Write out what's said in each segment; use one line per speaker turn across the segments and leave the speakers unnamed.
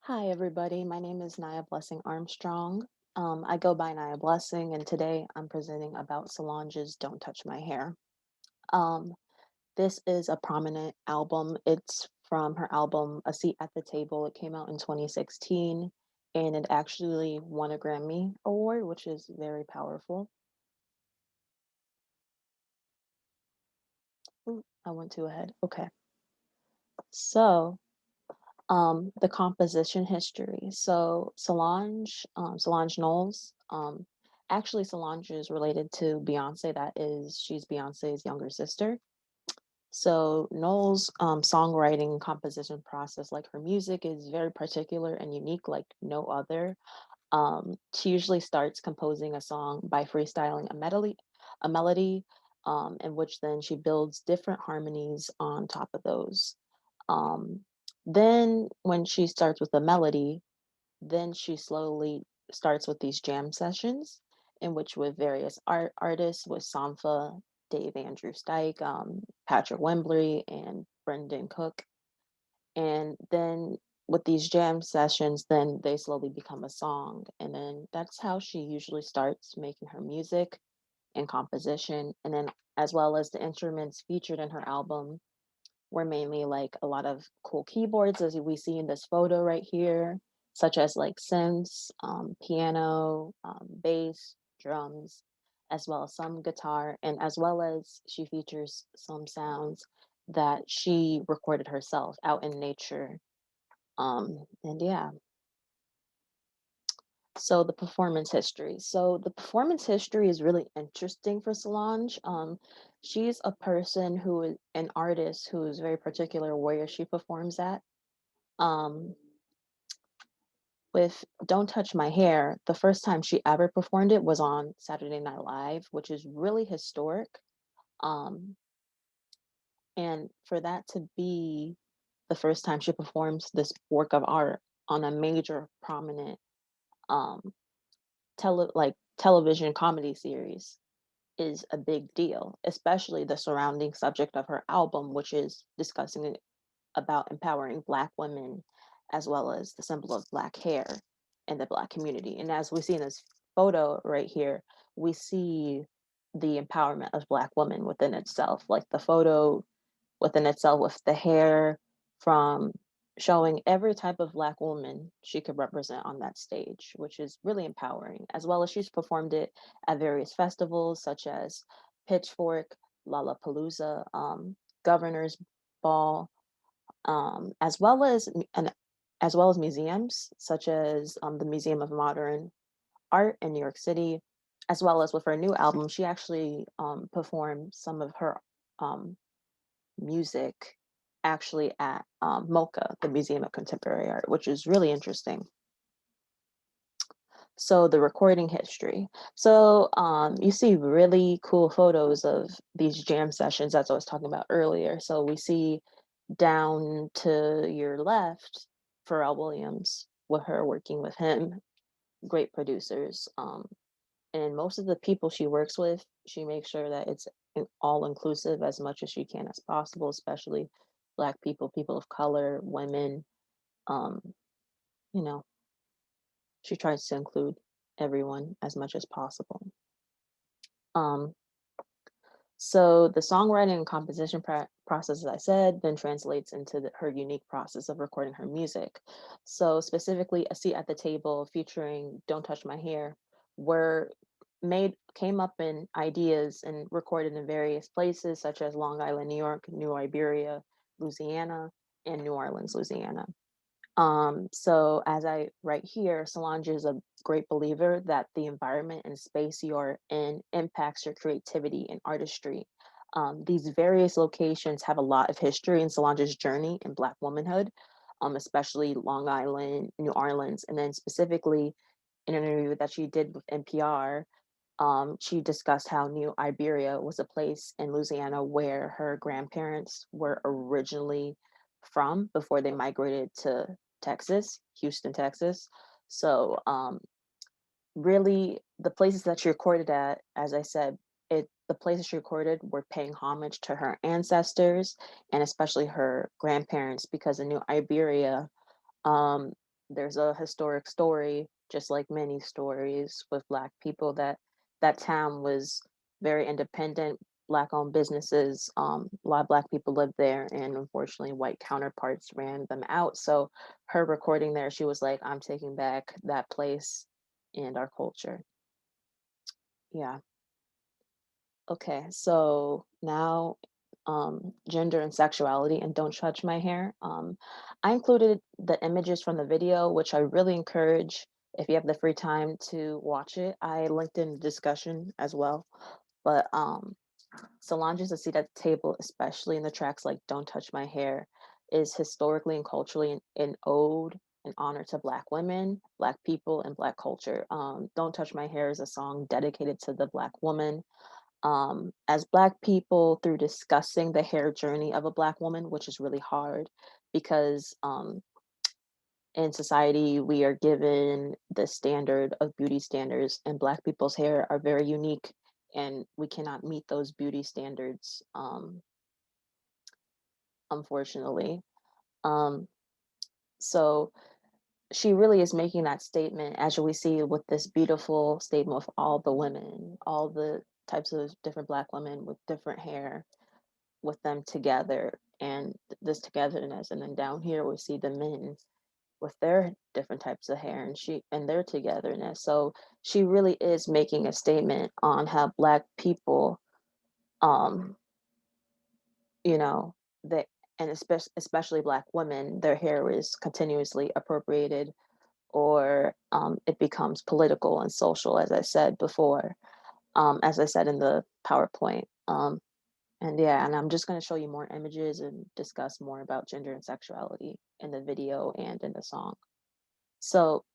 Hi, everybody. My name is Nia-Blessing Armstrong. I go by Nia-Blessing, and today I'm presenting about Solange's Don't Touch My Hair. Um, this is a prominent album. It's from her album A Seat at the Table. It came out in 2016, and it actually won a Grammy Award, which is very powerful. Ooh, I went too ahead. Okay. So, the composition history. So Solange Knowles, actually Solange is related to Beyonce. She's Beyonce's younger sister. So Knowles' songwriting and composition process, like her music, is very particular and unique, like no other. She usually starts composing a song by freestyling a melody, in which then she builds different harmonies on top of those. Um, then when she starts with a melody, then she slowly starts with these jam sessions in which with various artists with Sanfa, Dave Andrew Stike, Patrick Wembley, and Brendan Cook. And then with these jam sessions, then they slowly become a song. And then that's how she usually starts making her music and composition. And then as well as the instruments featured in her album were mainly like a lot of cool keyboards as we see in this photo right here, such as like synths, piano, bass, drums, as well as some guitar, and as well as she features some sounds that she recorded herself out in nature. And yeah, so the performance history. So the performance history is really interesting for Solange. She's a person who is an artist who is very particular where she performs at. Um, with Don't Touch My Hair, the first time she ever performed it was on Saturday Night Live, which is really historic. Um, and for that to be the first time she performs this work of art on a major prominent um television comedy series is a big deal, especially the surrounding subject of her album, which is discussing about empowering Black women as well as the symbol of Black hair in the Black community. And as we see in this photo right here, we see the empowerment of Black women within itself, like the photo within itself with the hair from showing every type of Black woman she could represent on that stage, which is really empowering, as well as she's performed it at various festivals such as Pitchfork, Lollapalooza, Governor's Ball, as well as as well as museums such as the Museum of Modern Art in New York City, as well as with her new album, she actually performed some of her um, music actually at MoCA, the Museum of Contemporary Art, which is really interesting. So the recording history. So you see really cool photos of these jam sessions as I was talking about earlier. So we see down to your left, Pharrell Williams, with her working with him, great producers. And most of the people she works with, she makes sure that it's all inclusive as much as she can as possible, especially Black people, people of color, women. Um, you know, she tries to include everyone as much as possible. Um, So the songwriting and composition process, as I said, then translates into her unique process of recording her music. So specifically, A Seat at the Table featuring Don't Touch My Hair were came up in ideas and recorded in various places such as Long Island, New York, New Iberia, Louisiana, and New Orleans, Louisiana. So as I write here, Solange is a great believer that the environment and space you're in impacts your creativity and artistry. These various locations have a lot of history in Solange's journey in Black womanhood, especially Long Island, New Orleans, and then specifically in an interview that she did with NPR, she discussed how New Iberia was a place in Louisiana where her grandparents were originally from before they migrated to Texas, Houston, Texas. So, really, the places that she recorded at, as I said, the places she recorded were paying homage to her ancestors and especially her grandparents because in New Iberia, um, there's a historic story, just like many stories with Black people, that that town was very independent, Black-owned businesses. A lot of Black people lived there, and unfortunately, white counterparts ran them out. So her recording there, she was like, "I'm taking back that place and our culture." Yeah. Okay, so now gender and sexuality and don't touch my hair. I included the images from the video, which I really encourage if you have the free time to watch it. I linked in the discussion as well. But Solange's A Seat at the Table, especially in the tracks like Don't Touch My Hair, is historically and culturally an ode and honor to Black women, Black people, and Black culture. Don't Touch My Hair is a song dedicated to the Black woman, as Black people, through discussing the hair journey of a Black woman, which is really hard because in society we are given the standard of beauty standards, and Black people's hair are very unique, and we cannot meet those beauty standards, unfortunately. Um, so she really is making that statement, as we see with this beautiful statement of all the women, all the types of different Black women with different hair, with them together, and this togetherness. And then down here we see the men with their different types of hair, and she and their togetherness. So she really is making a statement on how Black people, um you know that, and especially Black women, their hair is continuously appropriated, or it becomes political and social, as I said before, as I said in the PowerPoint. And yeah, and I'm just going to show you more images and discuss more about gender and sexuality in the video and in the song. So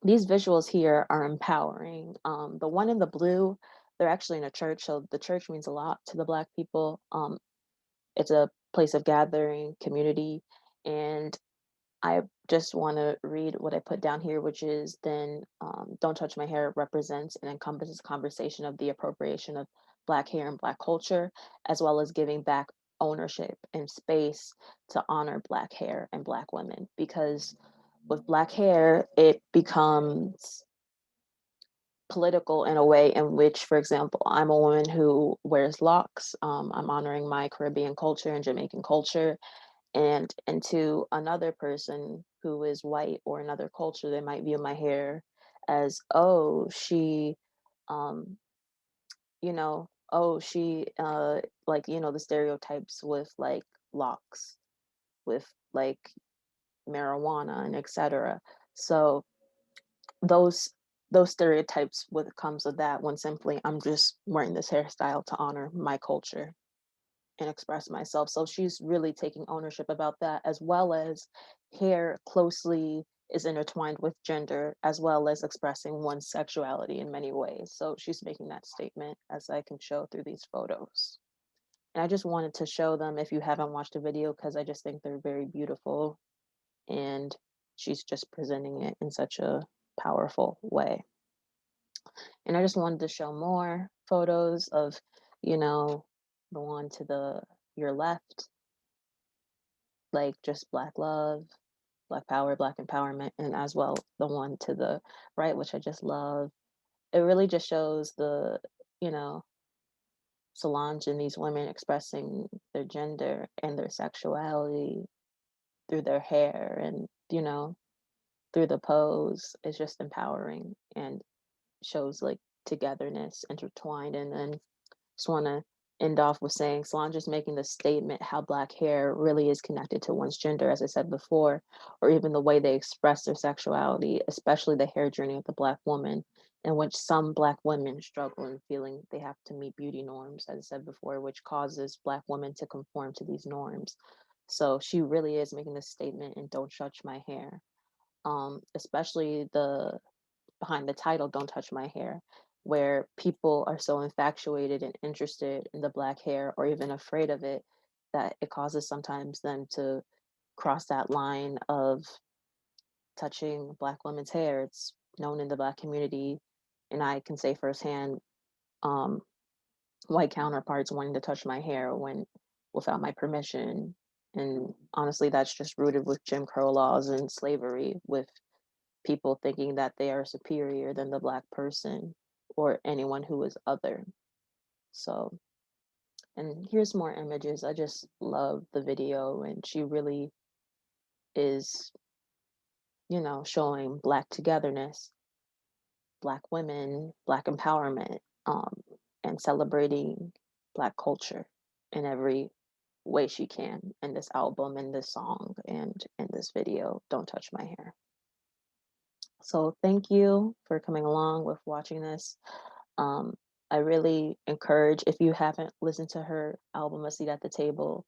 these visuals here are empowering. The one in the blue, they're actually in a church. So the church means a lot to the Black people. It's a place of gathering, community, and I just want to read what I put down here, which is then Don't Touch My Hair represents and encompasses conversation of the appropriation of Black hair and Black culture, as well as giving back ownership and space to honor Black hair and Black women. Because with Black hair, it becomes political in a way in which, for example, I'm a woman who wears locks. I'm honoring my Caribbean culture and Jamaican culture, and to another person who is white or another culture, they might view my hair as, oh, she um oh, she like, the stereotypes with like locks, with like marijuana and etc. So those those stereotypes, what comes of that, when simply I'm just wearing this hairstyle to honor my culture and express myself. So she's really taking ownership about that, as well as hair closely is intertwined with gender, as well as expressing one's sexuality in many ways. So she's making that statement, as I can show through these photos. And I just wanted to show them if you haven't watched the video, because I just think they're very beautiful, and she's just presenting it in such a powerful way. And I just wanted to show more photos of, you know, the one to the your left, like just Black love, Black power, Black empowerment, and as well the one to the right, which I just love. It really just shows the, you know, Solange and these women expressing their gender and their sexuality through their hair, and, through the pose. It's just empowering and shows like togetherness intertwined. And then just want to end off with saying Solange is making the statement how Black hair really is connected to one's gender, as I said before, or even the way they express their sexuality, especially the hair journey of the Black woman, in which some Black women struggle in feeling they have to meet beauty norms, as I said before, which causes Black women to conform to these norms. So she really is making this statement in Don't Touch My Hair, especially the behind the title Don't Touch My Hair, where people are so infatuated and interested in the Black hair, or even afraid of it, that it causes sometimes them to cross that line of touching Black women's hair. It's known in the Black community, and I can say firsthand, um, white counterparts wanting to touch my hair when without my permission. And honestly, that's just rooted with Jim Crow laws and slavery, with people thinking that they are superior than the Black person or anyone who is other. So, and here's more images. I just love the video, and she really is, showing Black togetherness, Black women, Black empowerment, and celebrating Black culture in every way she can in this album, in this song, and in this video, Don't Touch My Hair. So thank you for coming along with watching this. Um, I really encourage, if you haven't listened to her album, A Seat at the Table,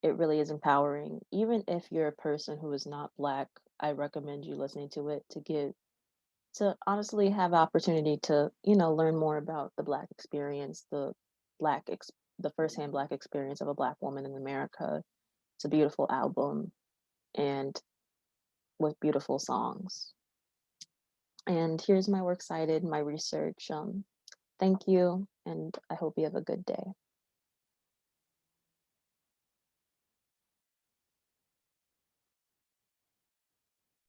it really is empowering. Even if you're a person who is not Black, I recommend you listening to it to honestly have opportunity to, learn more about the Black experience, the firsthand Black experience of a Black woman in America. It's a beautiful album and with beautiful songs. And here's my works cited, my research. Thank you, and I hope you have a good day.